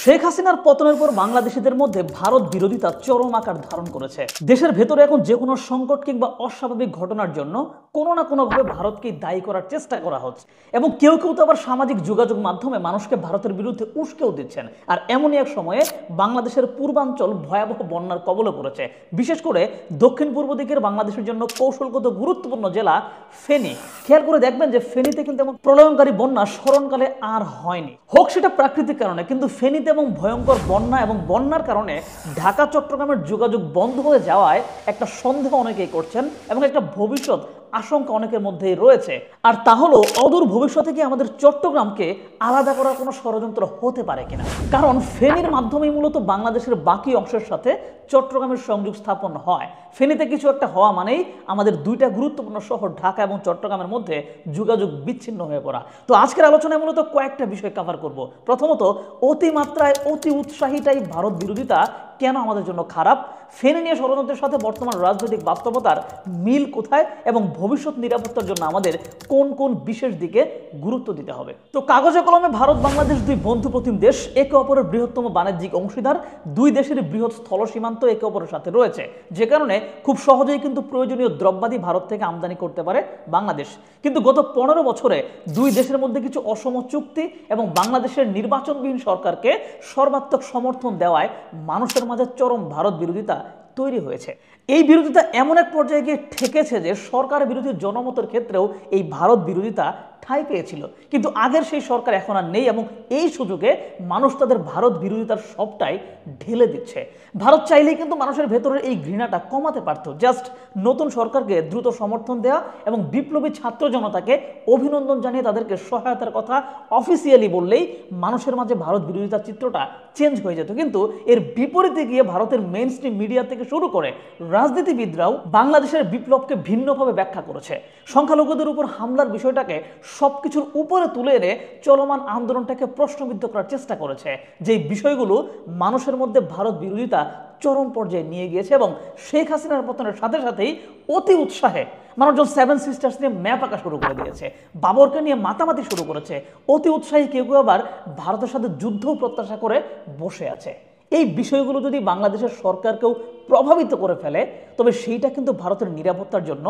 শেখ হাসিনার পতনের পর বাংলাদেশিদের মধ্যে ভারত বিরোধিতা চরম আকার ধারণ করেছে। দেশের ভেতরে এখন যে কোনো সংকট কিংবা অস্বাভাবিক ঘটনার জন্য কোনো না কোনোভাবে ভারতকেই দায়ী করার চেষ্টা করা হচ্ছে এবং কেউ কেউ তো আবার সামাজিক যোগাযোগ মাধ্যমে মানুষকে ভারতের বিরুদ্ধে উস্কেও দিচ্ছেন। আর এমনই এক সময়ে বাংলাদেশের পূর্বাঞ্চল ভয়াবহ বন্যার কবলে পড়েছে। বিশেষ করে দক্ষিণ পূর্ব দিকের বাংলাদেশের জন্য কৌশলগত গুরুত্বপূর্ণ জেলা ফেনী। খেয়াল করে দেখবেন যে ফেনীতে কিন্তু এমন প্রলয়ঙ্কারী বন্যা স্মরণকালে আর হয়নি, হোক সেটা প্রাকৃতিক কারণে, কিন্তু ফেনীতে এবং ভয়ঙ্কর বন্যা এবং বন্যার কারণে ঢাকা চট্টগ্রামের যোগাযোগ বন্ধ হয়ে যাওয়ায় একটা সন্দেহ অনেকেই করছেন এবং একটা ভবিষ্যৎ আশঙ্কা অনেকের মধ্যেই রয়েছে। আর তা হলো অদূর ভবিষ্যতে কি আমাদের চট্টগ্রামকে আলাদা করার কোনো ষড়যন্ত্র হতে পারে কিনা। কারণ ফেনীর মাধ্যমেই মূলত বাংলাদেশের বাকি অংশের সাথে চট্টগ্রামের সংযোগ স্থাপন হয়। ফেনীতে কিছু একটা হওয়া মানেই আমাদের দুইটা গুরুত্বপূর্ণ শহর ঢাকা এবং চট্টগ্রামের মধ্যে যোগাযোগ বিচ্ছিন্ন হয়ে পড়া। তো আজকের আলোচনায় মূলত কয়েকটা বিষয় কভার করব। প্রথমত, অতিমাত্রায় অতি উৎসাহীটাই ভারত বিরোধিতা কেন আমাদের জন্য খারাপ, ফেনী নিয়ে ষড়যন্ত্রের সাথে বর্তমান রাজনৈতিক বাস্তবতার মিল কোথায় এবং ভবিষ্যৎ নিরাপত্তার জন্য আমাদের কোন কোন বিশেষ দিকে গুরুত্ব দিতে হবে। তো কাগজে কলমে ভারত বাংলাদেশ দুই বন্ধুপ্রতিম দেশ, একে অপরের বৃহত্তম বাণিজ্যিক অংশীদার, দুই দেশের বৃহৎ স্থল সীমান্ত একে অপরের সাথে রয়েছে, যে কারণে খুব সহজেই কিন্তু প্রয়োজনীয় দ্রব্যাদি ভারত থেকে আমদানি করতে পারে বাংলাদেশ। কিন্তু গত 15 বছরে দুই দেশের মধ্যে কিছু অসম চুক্তি এবং বাংলাদেশের নির্বাচনবিহীন সরকারকে সর্বাত্মক সমর্থন দেওয়ায় মানুষের মাঝে চরম ভারত বিরোধিতা তৈরি হয়েছে। এই বিরোধিতা এমন এক পর্যায়ে গিয়ে ঠেকেছে যে সরকার বিরোধী জনমতের ক্ষেত্রেও এই ভারত বিরোধিতা ঠাঁই পেয়েছিল। কিন্তু আগের সেই সরকার এখন আর নেই এবং এই সুযোগে মানুষ তাদের ভারত বিরোধিতার সবটাই ঢেলে দিচ্ছে। ভারত চাইলেই কিন্তু মানুষের ভেতরের এই ঘৃণাটা কমাতে পারত। জাস্ট নতুন সরকারকে দ্রুত সমর্থন দেওয়া এবং বিপ্লবী ছাত্র জনতাকে অভিনন্দন জানিয়ে তাদেরকে সহায়তার কথা অফিসিয়ালি বললেই মানুষের মাঝে ভারত বিরোধিতার চিত্রটা চেঞ্জ হয়ে যেত। কিন্তু এর বিপরীতে গিয়ে ভারতের মেইন স্ট্রিম মিডিয়া থেকে শুরু করে রাজনীতিবিদরাও বাংলাদেশের বিপ্লবকে ভিন্নভাবে ব্যাখ্যা করেছে। সংখ্যালঘুদের উপর হামলার বিষয়টাকে সবকিছুর উপরে তুলে এনে চলমান আন্দোলনটাকে প্রশ্নবিদ্ধ করার চেষ্টা করেছে, যে বিষয়গুলো মানুষের মধ্যে ভারত বিরোধিতা চরম পর্যায়ে নিয়ে গিয়েছে। এবং শেখ হাসিনার পতনের সাথে সাথেই অতি উৎসাহে মানুষজন সেভেন সিস্টার্স নিয়ে ম্যাপ আঁকা শুরু করে দিয়েছে, বাবরকে নিয়ে মাতামাতি শুরু করেছে। অতি উৎসাহী কেউ কেউ আবার ভারতের সাথে যুদ্ধও প্রত্যাশা করে বসে আছে। এই বিষয়গুলো যদি বাংলাদেশের সরকারকেও প্রভাবিত করে ফেলে, তবে সেইটা কিন্তু ভারতের নিরাপত্তার জন্য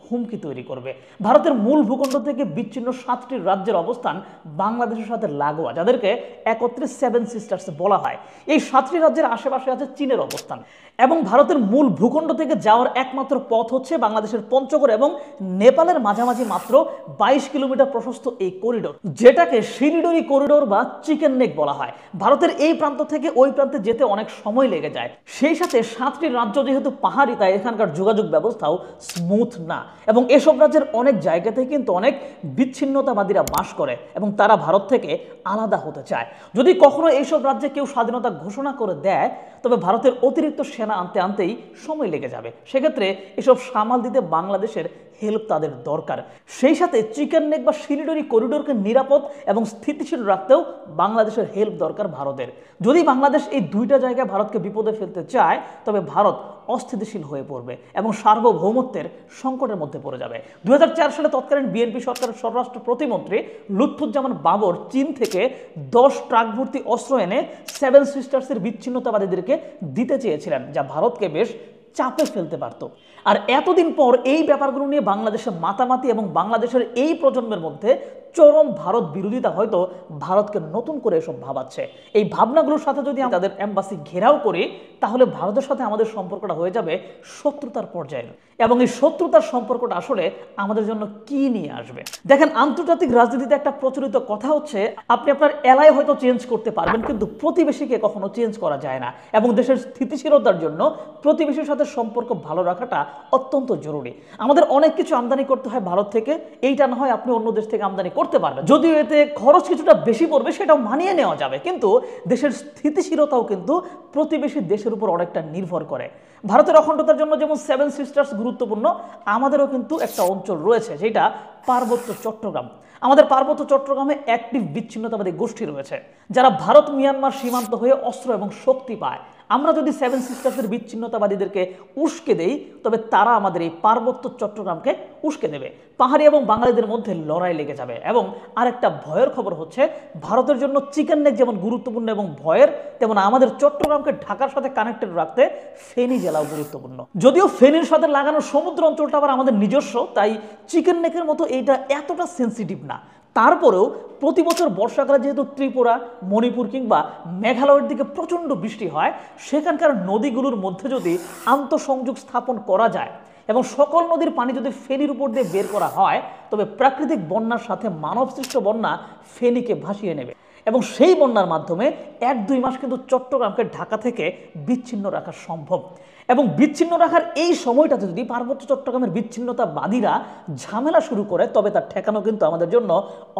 হুমকি তৈরি করবে। ভারতের মূল ভূখণ্ড থেকে বিচ্ছিন্ন 7টি রাজ্যের অবস্থান বাংলাদেশের সাথে লাগোয়া, যাদেরকে একত্রে সেভেন সিস্টার্স বলা হয়। এই 7টি রাজ্যের আশেপাশে আছে চীনের অবস্থান এবং ভারতের মূল ভূখণ্ড থেকে যাওয়ার একমাত্র পথ হচ্ছে বাংলাদেশের পঞ্চগড় এবং নেপালের মাঝামাঝি মাত্র 22 কিলোমিটার প্রশস্ত এই করিডোর, যেটাকে শিলিগুড়ি করিডোর বা চিকেন নেক বলা হয়। ভারতের এই প্রান্ত থেকে ওই প্রান্তে যেতে অনেক সময় লেগে যায়। সেই সাথে 7টি রাজ্য যেহেতু পাহাড়ি, তাই এখানকার যোগাযোগ ব্যবস্থাও স্মুথ না এবং এসব রাজ্যের অনেক জায়গাতেই কিন্তু অনেক বিচ্ছিন্নতাবাদীরা বাস করে এবং তারা ভারত থেকে আলাদা হতে চায়। যদি কখনো এইসব রাজ্যে কেউ স্বাধীনতা ঘোষণা করে দেয়, তবে ভারতের অতিরিক্ত সেনা আনতে আনতেই সময় লেগে যাবে। সেক্ষেত্রে এসব সামাল দিতে বাংলাদেশের হেল্প তাদের দরকার। সেই সাথে চিকেন নেক বা শিলিগুড়ি করিডোরকে নিরাপদ এবং স্থিতিশীল রাখতেও বাংলাদেশের হেল্প দরকার ভারতের। যদি বাংলাদেশ এই দুইটা জায়গায় ভারতকে বিপদে ফেলতে চায়, তবে ভারত অস্থিতিশীল হয়ে পড়বে এবং সার্বভৌমত্বের সংকটের মধ্যে পড়ে যাবে। 2004 সালে তৎকালীন বিএনপি সরকারের স্বরাষ্ট্র প্রতিমন্ত্রী লুৎফুজ্জামান বাবর চীন থেকে 10 ট্রাক ভর্তি অস্ত্র এনে সেভেন সিস্টার্সের বিচ্ছিন্নতাবাদীদেরকে দিতে চেয়েছিলেন, যা ভারতকে বেশ চাপে ফেলতে পারত। আর এতদিন পর এই ব্যাপারগুলো নিয়ে বাংলাদেশের মাতামাতি এবং বাংলাদেশের এই প্রজন্মের মধ্যে চরম ভারত বিরোধিতা হয়তো ভারতকে নতুন করে এসব ভাবাচ্ছে। এই ভাবনাগুলোর সাথে যদি আমরা তাদের এম্বাসি ঘেরাও করি, তাহলে ভারতের সাথে আমাদের সম্পর্কটা হয়ে যাবে শত্রুতার পর্যায়ে। এবং এই শত্রুতার সম্পর্কটা আসলে আমাদের জন্য কি নিয়ে আসবে? দেখেন, আন্তর্জাতিক রাজনীতিতে একটা প্রচলিত কথা হচ্ছে, আপনি আপনার এলাকায় হয়তো চেঞ্জ করতে পারবেন, কিন্তু প্রতিবেশীকে কখনো চেঞ্জ করা যায় না। এবং দেশের স্থিতিশীলতার জন্য প্রতিবেশীর সাথে সম্পর্ক ভালো রাখাটা অত্যন্ত জরুরি। আমাদের অনেক কিছু আমদানি করতে হয় ভারত থেকে, এইটা না হয় আপনি অন্য দেশ থেকে আমদানি করতে পারবেন, যদিও এতে খরচ কিছুটা বেশি পড়বে, সেটাও মানিয়ে নেওয়া যাবে। কিন্তু দেশের স্থিতিশীলতাও কিন্তু প্রতিবেশী দেশের উপর অনেকটা নির্ভর করে। ভারতের অখণ্ডতার জন্য যেমন সেভেন সিস্টার্স গুরুত্বপূর্ণ, আমাদেরও কিন্তু একটা অঞ্চল রয়েছে যেটা পার্বত্য চট্টগ্রাম। আমাদের পার্বত্য চট্টগ্রামে অ্যাক্টিভ বিচ্ছিন্নতাবাদী গোষ্ঠী রয়েছে, যারা ভারত মিয়ানমার সীমান্ত হয়ে অস্ত্র এবং শক্তি পায়। আমরা যদি সেভেন সিস্টার্সের বিচ্ছিন্নতাবাদীদেরকে উস্কে দেই, তবে তারা আমাদের এই পার্বত্য চট্টগ্রামকে উস্কে দেবে। পাহাড়ি এবং বাঙালিদের মধ্যে লড়াই লেগে যাবে। এবং আরেকটা ভয়ের খবর হচ্ছে, ভারতের জন্য চিকেন নেক যেমন গুরুত্বপূর্ণ এবং ভয়ের, তেমন আমাদের চট্টগ্রামকে ঢাকার সাথে কানেক্টেড রাখতে ফেনী জেলাও গুরুত্বপূর্ণ। যদিও ফেনীর সাথে লাগানো সমুদ্র অঞ্চলটা আবার আমাদের নিজস্ব, তাই চিকেন নেকের মতো এইটা এতটা সেন্সিটিভ না। তারপরেও প্রতি বছর বর্ষাকালে যেহেতু ত্রিপুরা, মণিপুর কিংবা মেঘালয়ের দিকে প্রচণ্ড বৃষ্টি হয়, সেখানকার নদীগুলোর মধ্যে যদি আন্তঃসংযোগ স্থাপন করা যায় এবং সকল নদীর পানি যদি ফেনীর উপর দিয়ে বের করা হয়, তবে প্রাকৃতিক বন্যার সাথে মানবসৃষ্ট বন্যা ফেনীকে ভাসিয়ে নেবে। এবং সেই বন্যার মাধ্যমে 1-2 মাস কিন্তু চট্টগ্রামকে ঢাকা থেকে বিচ্ছিন্ন রাখা সম্ভব। এবং বিচ্ছিন্ন রাখার এই সময়টাতে যদি পার্বত্য চট্টগ্রামের বিচ্ছিন্নতাবাদীরা ঝামেলা শুরু করে, তবে তার ঠেকানো কিন্তু আমাদের জন্য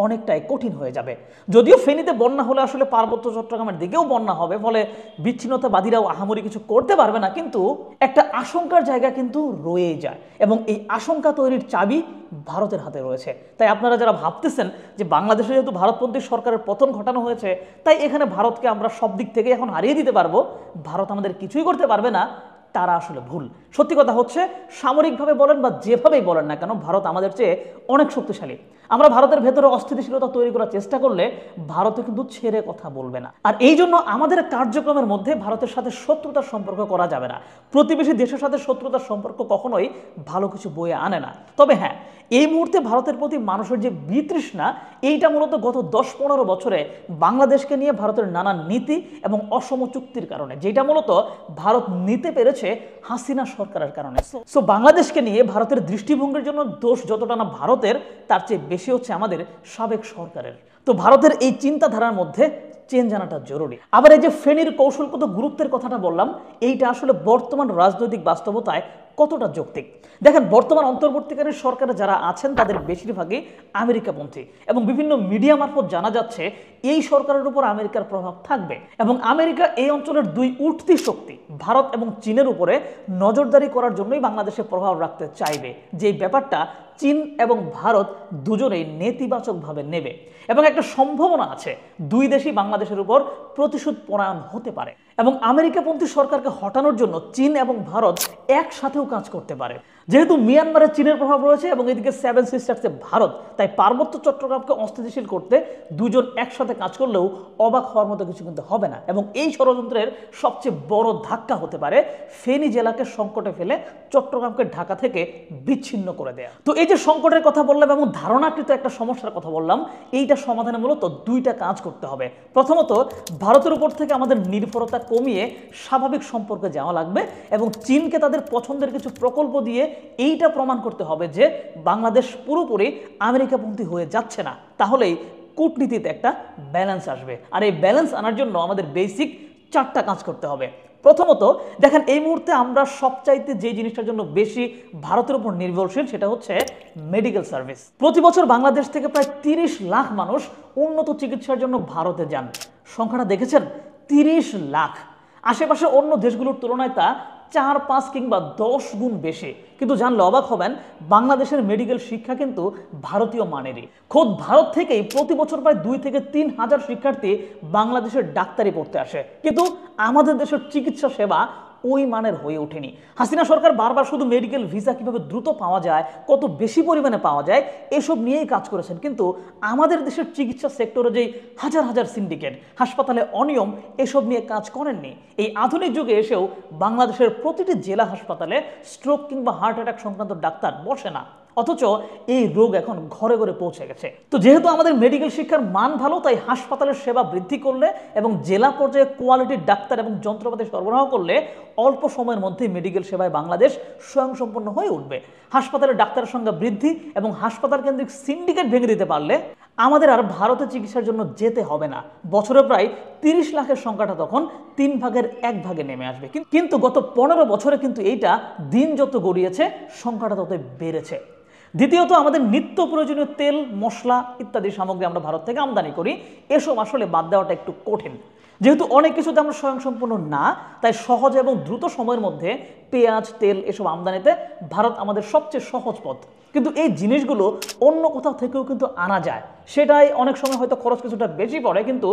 অনেকটাই কঠিন হয়ে যাবে। যদিও ফেনীতে বন্যা হলে আসলে পার্বত্য চট্টগ্রামের দিকেও বন্যা হবে, ফলে বিচ্ছিন্নতাবাদীরাও আহামরি কিছু করতে পারবে না, কিন্তু একটা আশঙ্কার জায়গা কিন্তু রয়েই যায়। এবং এই আশঙ্কা তৈরির চাবি ভারতের হাতে রয়েছে। তাই আপনারা যারা ভাবতেছেন যে বাংলাদেশে যেহেতু ভারতপন্থী সরকারের পতন ঘটানো হয়েছে, তাই এখানে ভারতকে আমরা সব দিক থেকে এখন হারিয়ে দিতে পারবো, ভারত আমাদের কিছুই করতে পারবে না, তারা আসলে ভুল। সত্যি কথা হচ্ছে, সামরিকভাবে বলেন বা যেভাবেই বলেন না কেন, ভারত আমাদের চেয়ে অনেক শক্তিশালী। আমরা ভারতের ভেতরে অস্থিতিশীলতা তৈরি করার চেষ্টা করলে ভারতে কিন্তু ছেড়ে কথা বলবে না। আর এই জন্য আমাদের কার্যক্রমের মধ্যে ভারতের সাথে শত্রুতার সম্পর্ক করা যাবে না। প্রতিবেশী দেশের সাথে শত্রুতার সম্পর্ক কখনোই ভালো কিছু বয়ে আনে না। তবে হ্যাঁ, এই মুহূর্তে ভারতের প্রতি মানুষের যে বিতৃষ্ণা, এইটা মূলত গত 10-15 বছরে বাংলাদেশকে নিয়ে ভারতের নানা নীতি এবং অসম চুক্তির কারণে, যেটা মূলত ভারত নিতে পেরেছে হাসিনা সরকারের কারণে। সো বাংলাদেশকে নিয়ে ভারতের দৃষ্টিভঙ্গির জন্য দোষ যতটা না ভারতের, তার চেয়ে বেশি হচ্ছে আমাদের সাবেক সরকারের। তো ভারতের এই চিন্তাধারার মধ্যে চেঞ্জ আনাটা জরুরি। আবার এই যে ফেনীর কৌশলগত গুরুত্বের কথাটা বললাম, এইটা আসলে বর্তমান রাজনৈতিক বাস্তবতায় কতটা যৌক্তিক। দেখেন, বর্তমান অন্তর্বর্তীকালীন সরকারে যারা আছেন তাদের বেশিরভাগই আমেরিকাপন্থী, এবং বিভিন্ন মিডিয়া মারফত জানা যাচ্ছে এই সরকারের উপর আমেরিকার প্রভাব থাকবে। এবং আমেরিকা এই অঞ্চলের 2 উঠতি শক্তি ভারত এবং চীনের উপরে নজরদারি করার জন্যই বাংলাদেশে প্রভাব রাখতে চাইবে, যে ব্যাপারটা চীন এবং ভারত দুজনেই নেতিবাচকভাবে নেবে। এবং একটা সম্ভাবনা আছে 2 দেশই বাংলাদেশের উপর প্রতিশোধ পরায়ণ হতে পারে। এবং আমেরিকাপন্থী সরকারকে হটানোর জন্য চীন এবং ভারত একসাথেও কাজ করতে পারে। যেহেতু মিয়ানমারে চীনের প্রভাব রয়েছে এবং এদিকে সেভেন সিস্টার্সে ভারত, তাই পার্বত্য চট্টগ্রামকে অস্থিতিশীল করতে দুজন একসাথে কাজ করলেও অবাক হওয়ার মতো কিছু কিন্তু হবে না। এবং এই ষড়যন্ত্রের সবচেয়ে বড় ধাক্কা হতে পারে ফেনী জেলাকে সংকটে ফেলে চট্টগ্রামকে ঢাকা থেকে বিচ্ছিন্ন করে দেয়া। তো এই যে সংকটের কথা বললাম এবং ধারণাকৃত একটা সমস্যার কথা বললাম, এইটা সমাধানে মূলত 2টা কাজ করতে হবে। প্রথমত, ভারতের উপর থেকে আমাদের নির্ভরতা কমিয়ে স্বাভাবিক সম্পর্কে যাওয়া লাগবে এবং চীনকে তাদের পছন্দের কিছু প্রকল্প দিয়ে এইটা প্রমাণ করতে হবে যে বাংলাদেশ পুরোপুরি আমেরিকাপন্থী হয়ে যাচ্ছে না। তাহলেই কূটনীতিতে একটা ব্যালেন্স আসবে। আর এই ব্যালেন্স আনার জন্য আমাদের বেসিক 4টা কাজ করতে হবে। প্রথমত, দেখেন, এই মুহূর্তে আমরা সবচাইতে যে জিনিসটার জন্য বেশি ভারতের উপর নির্ভরশীল, সেটা হচ্ছে মেডিকেল সার্ভিস। প্রতি বছর বাংলাদেশ থেকে প্রায় 30 লাখ মানুষ উন্নত চিকিৎসার জন্য ভারতে যান। সংখ্যাটা দেখেছেন? 30 লাখ। আশেপাশে অন্য দেশগুলোর তুলনায় তা 4-5 কিংবা 10 গুণ বেশি। কিন্তু জানলে অবাক হবেন, বাংলাদেশের মেডিকেল শিক্ষা কিন্তু ভারতীয় মানেরই। খোদ ভারত থেকেই প্রতি বছর প্রায় 2 থেকে 3 হাজার শিক্ষার্থী বাংলাদেশের ডাক্তারি পড়তে আসে, কিন্তু আমাদের দেশের চিকিৎসা সেবা ওই মানের হয়ে ওঠেনি। হাসিনা সরকার বারবার শুধু মেডিকেল ভিসা কিভাবে দ্রুত পাওয়া যায়, কত বেশি পরিমাণে পাওয়া যায়, এসব নিয়েই কাজ করেছেন। কিন্তু আমাদের দেশের চিকিৎসা সেক্টরে যেই হাজার হাজার সিন্ডিকেট, হাসপাতালে অনিয়ম, এসব নিয়ে কাজ করেননি। এই আধুনিক যুগে এসেও বাংলাদেশের প্রতিটি জেলা হাসপাতালে স্ট্রোক কিংবা হার্ট অ্যাটাক সংক্রান্ত ডাক্তার বসে না, অথচ এই রোগ এখন ঘরে ঘরে পৌঁছে গেছে। তো যেহেতু আমাদের মেডিকেল শিক্ষার মান ভালো, তাই হাসপাতালের সেবা বৃদ্ধি করলে এবং জেলা পর্যায়ে কোয়ালিটির ডাক্তার এবং যন্ত্রপাতি সরবরাহ করলে অল্প সময়ের মধ্যে মেডিকেল সেবায় বাংলাদেশ স্বয়ংসম্পন্ন হয়ে উঠবে। হাসপাতালের ডাক্তারের সংখ্যা বৃদ্ধি এবং হাসপাতাল কেন্দ্রিক সিন্ডিকেট ভেঙে দিতে পারলে আমাদের আর ভারতে চিকিৎসার জন্য যেতে হবে না। বছরে প্রায় 30 লাখের সংখ্যাটা তখন 3 ভাগের 1 ভাগে নেমে আসবে। কিন্তু গত 15 বছরে কিন্তু এইটা দিন যত গড়িয়েছে সংখ্যাটা তত বেড়েছে। দ্বিতীয়ত, আমাদের নিত্য প্রয়োজনীয় তেল, মশলা ইত্যাদি সামগ্রী আমরা ভারত থেকে আমদানি করি। এসব আসলে বাদ দেওয়াটা একটু কঠিন। যেহেতু অনেক কিছুতে আমরা স্বয়ংসম্পূর্ণ না, তাই সহজ এবং দ্রুত সময়ের মধ্যে পেঁয়াজ, তেল এসব আমদানিতে ভারত আমাদের সবচেয়ে সহজ পথ। কিন্তু এই জিনিসগুলো অন্য কোথাও থেকেও কিন্তু আনা যায়। সেটাই অনেক সময় হয়তো খরচ কিছুটা বেশি পড়ে, কিন্তু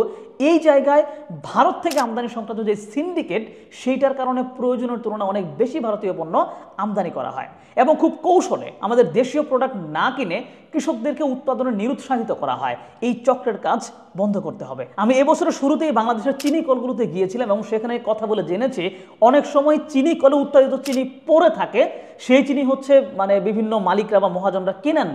এই জায়গায় ভারত থেকে আমদানি সংক্রান্ত যে সিন্ডিকেট, সেইটার কারণে প্রয়োজনের তুলনায় অনেক বেশি ভারতীয় পণ্য আমদানি করা হয় এবং খুব কৌশলে আমাদের দেশীয় প্রোডাক্ট না কিনে কৃষকদেরকে উৎপাদনে নিরুৎসাহিত করা হয়। এই চক্রের কাজ বন্ধ করতে হবে। আমি এবছরের শুরুতেই বাংলাদেশের চিনি কলগুলোতে গিয়েছিলাম এবং সেখানে কথা বলে জেনেছি অনেক সময় চিনি কলে উৎপাদিত চিনি পড়ে থাকে, সেই চিনি হচ্ছে মানে বিভিন্ন মালিকরা বা মহাজনরা কেনেন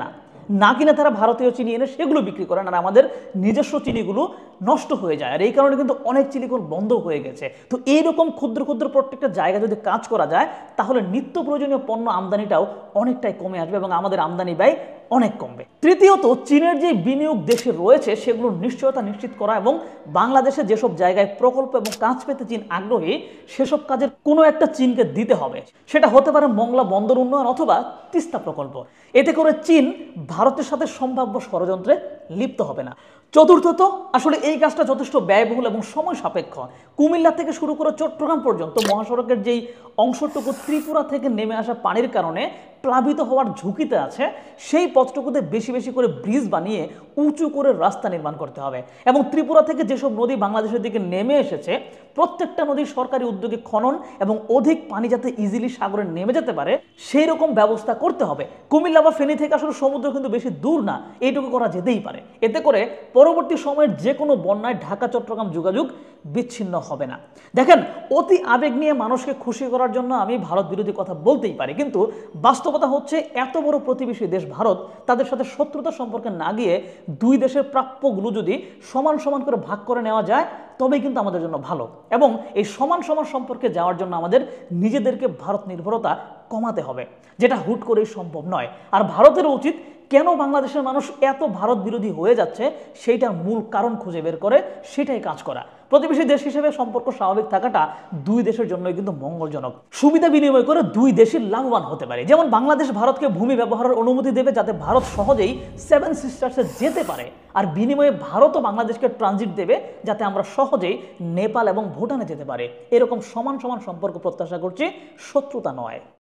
না কিনে তারা ভারতীয় চিনি এনে সেগুলো বিক্রি করেন, আর আমাদের নিজস্ব চিনিগুলো নষ্ট হয়ে যায়। আর এই কারণে কিন্তু অনেক চিনিকল বন্ধ হয়ে গেছে। তো এইরকম ক্ষুদ্র ক্ষুদ্র প্রত্যেকটা জায়গায় যদি কাজ করা যায় তাহলে নিত্য প্রয়োজনীয় পণ্য আমদানিটাও অনেকটাই কমে আসবে এবং আমাদের আমদানি ব্যয় অনেক কমবে। তৃতীয়ত, চীনের যে বিনিয়োগ দেশে রয়েছে সেগুলোর নিশ্চয়তা নিশ্চিত করা এবং বাংলাদেশে যেসব জায়গায় প্রকল্প এবং কাজ পেতে চীন আগ্রহী সেসব কাজের কোনো একটা চীনকে দিতে হবে। সেটা হতে পারে মংলা বন্দর উন্নয়ন অথবা তিস্তা প্রকল্প। এতে করে চীন ভারতের সাথে সম্ভাব্য ষড়যন্ত্রে লিপ্ত হবে না। চতুর্থত, আসলে এই কাজটা যথেষ্ট ব্যয়বহুল এবং সময় সাপেক্ষ। কুমিল্লা থেকে শুরু করে চট্টগ্রাম পর্যন্ত মহাসড়কের যেই অংশটুকু ত্রিপুরা থেকে নেমে আসা পানির কারণে প্লাবিত হওয়ার ঝুঁকিতে আছে, সেই পথটুকুতে বেশি বেশি করে ব্রিজ বানিয়ে উঁচু করে রাস্তা নির্মাণ করতে হবে এবং ত্রিপুরা থেকে যেসব নদী বাংলাদেশের দিকে নেমে এসেছে প্রত্যেকটা নদীর সরকারি উদ্যোগে খনন এবং অধিক পানি যাতে ইজিলি সাগরে নেমে যেতে পারে সেই রকম ব্যবস্থা করতে হবে। কুমিল্লা বা ফেনী থেকে আসলে সমুদ্র কিন্তু বেশি দূর না, এইটুকু করা যেতেই পারে। এতে করে পরবর্তী সময়ের যে কোনো বন্যায় ঢাকা চট্টগ্রাম যোগাযোগ বিচ্ছিন্ন হবে না। দেখেন, অতি আবেগ নিয়ে মানুষকে খুশি করার জন্য আমি ভারত বিরোধী কথা বলতেই পারি, কিন্তু বাস্তবতা হচ্ছে এত বড় প্রতিবেশী দেশ ভারত, তাদের সাথে শত্রুতা সম্পর্কে না গিয়ে দুই দেশের প্রাপ্যগুলো যদি সমান সমান করে ভাগ করে নেওয়া যায় তবেই কিন্তু আমাদের জন্য ভালো। এবং এই সমান সমান সম্পর্কে যাওয়ার জন্য আমাদের নিজেদেরকে ভারত নির্ভরতা কমাতে হবে, যেটা হুট করেই সম্ভব নয়। আর ভারতেরও উচিত কেন বাংলাদেশের মানুষ এত ভারত বিরোধী হয়ে যাচ্ছে সেইটার মূল কারণ খুঁজে বের করে সেটাই কাজ করা। প্রতিবেশী দেশ হিসেবে সম্পর্ক স্বাভাবিক থাকাটা দুই দেশের জন্যই কিন্তু মঙ্গলজনক। সুবিধা বিনিময় করে দুই দেশই লাভবান হতে পারে। যেমন বাংলাদেশ ভারতকে ভূমি ব্যবহারের অনুমতি দেবে যাতে ভারত সহজেই সেভেন সিস্টার্সে যেতে পারে, আর বিনিময়ে ভারতও বাংলাদেশকে ট্রানজিট দেবে যাতে আমরা সহজেই নেপাল এবং ভুটানে যেতে পারি। এরকম সমান সমান সম্পর্ক প্রত্যাশা করছি, শত্রুতা নয়।